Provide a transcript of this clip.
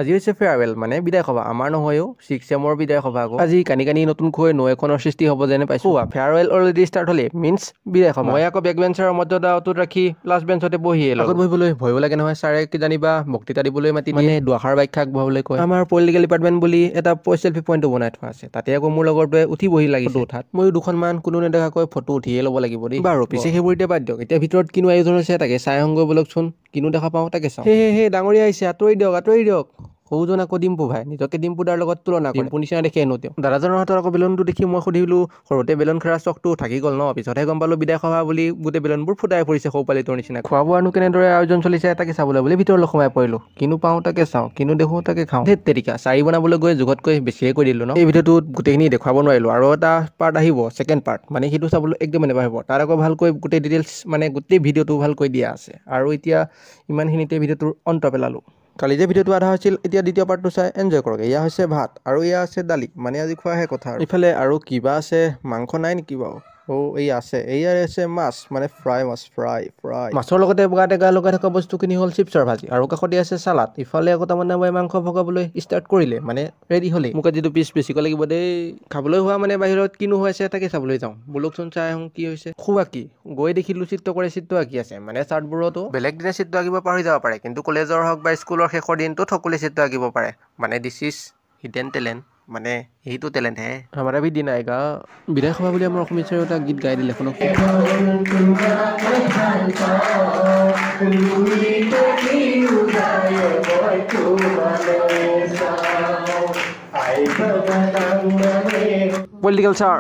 আজি হৈছে ফেয়াৰৱেল মানে বিদায় সভা আমাৰ নহয়ও 6 চেমৰ বিদায় সভা আকৌ আজি কানি নতুনকৈ নৈ এখনৰ সৃষ্টি হ'ব যেনে পাইছোঁ ফেয়াৰৱেল অলৰেডি ষ্টাৰ্ট হ'লে মিন্স বিদায় সভা মই আকৌ বেক বেঞ্চৰ মৰ্যাদা অটুট ৰাখি লাষ্ট বেঞ্চতে বহি আগত বহিবলৈ ভয়ো লাগে নহয় ছাৰে কি জানিবা বক্তৃতা দিবলৈ মাতি মানে দুআষাৰ ব্যাখ্যা আগবঢ়াবলৈ কয় আমাৰ পলিটিকেল ডিপাৰ্টমেণ্ট বুলি এটা চেলফি পইণ্টটো বনাই থোৱা আছে তাতে আকৌ মোৰ লগৰটোৱে উঠি বহি লাগিছে উঠাত ময়ো দুখনমান কোনো নেদেখাকৈ ফটো উঠিয়ে ল'ব লাগিব দেই বাৰু পিছে সেইবোৰ এতিয়া বাদ দিয়ক এতিয়া ভিতৰত কিনো আয়োজন হৈছে তাকে চাই আহোঁগৈ বলকচোন কিনো দেখা পাওঁ তাকে চাওঁ হে ডাঙৰীয়া আহিছে আঁতৰি দিয়ক সৌজন আকৌ ডিম্পু ভাই নিজকে ডিম্পু দাৰ লগত তুলনা কৰে ডিম্পু নিচিনা দেখে হেনো তেওঁ দাদাজনৰ হাতত আকৌ বেলুনটো দেখি মই সুধিলোঁ সৰুতে বেলুন খেলা চখটো থাকি গ'ল ন পিছতহে গম পালোঁ বিদায় সভা বুলি গোটেই বেলুনবোৰ ফুটাই পৰিছে সৌ পোৱালিটোৰ নিচিনা খোৱা বোৱানো কেনেদৰে আয়োজন চলিছে তাকে চাবলৈ বুলি ভিতৰলৈ সোমাই পৰিলোঁ কিনো পাওঁ তাকে চাওঁ কিনো দেখোঁ তাকে খাওঁ ধেত তেৰিকা চাৰি বনাবলৈ গৈ জোখতকৈ বেছিয়ে কৰি দিলোঁ ন এই ভিডিঅ'টোত গোটেইখিনি দেখুৱাব নোৱাৰিলোঁ আৰু এটা পাৰ্ট আহিব ছেকেণ্ড পাৰ্ট মানে সেইটো চাবলৈ একদম এনেকুৱা হ'ব তাত আকৌ ভালকৈ গোটেই ডিটেইলছ মানে গোটেই ভিডিঅ'টো ভালকৈ দিয়া আছে আৰু এতিয়া ইমানখিনিতে ভিডিঅ'টোৰ অন্ত পেলালোঁ কালি যে ভিডিঅ'টো আধা হৈছিল এতিয়া দ্বিতীয় পাৰ্টটো চাই এনজয় কৰক এয়া হৈছে ভাত আৰু এয়া আছে দালি মানে আজি খোৱাহে কথা ইফালে আৰু কিবা আছে মাংস নাই নেকি বাৰু এয়া আছে এয়া আছে মাছ মানে ফ্ৰাই মাছ ফ্ৰাই মাছৰ লগতে বগা টেঙা লগাই থকা বস্তুখিনি হ'ল চিপছৰ ভাজি আৰু কাষতে আছে চালাড ইফালে আকৌ তাৰমানে মই মাংস ভগাবলৈ ষ্টাৰ্ট কৰিলে মানে ৰেডি হ'লেই মোক যিটো পিচ বেছিকৈ লাগিব দেই খাবলৈ হোৱা মানে বাহিৰত কিনো হৈ আছে তাকে চাবলৈ যাওঁ বোলকচোন চাই আহোঁ কি হৈছে খুব আঁকি গৈ দেখিলোঁ চিত্ৰ কৰে চিত্ৰ আঁকি আছে মানে চাৰ্টবোৰতো বেলেগ দিনে চিত্ৰ আঁকিব পাহৰি যাব পাৰে কিন্তু কলেজৰ হওক বা স্কুলৰ শেষৰ দিনটোত সকলোৱে চিত্ৰ আঁকিব পাৰে মানে দিছ ইজ হিডেন টেলেণ্ট মানে সেইটো টেলেণ্ট হে আমাৰ আবি দিন আয়েগা বিদায় সভা বুলি আমাৰ অসমীয়া এটা গীত গাই দিলে শুনক পলিটিকেল ছাৰ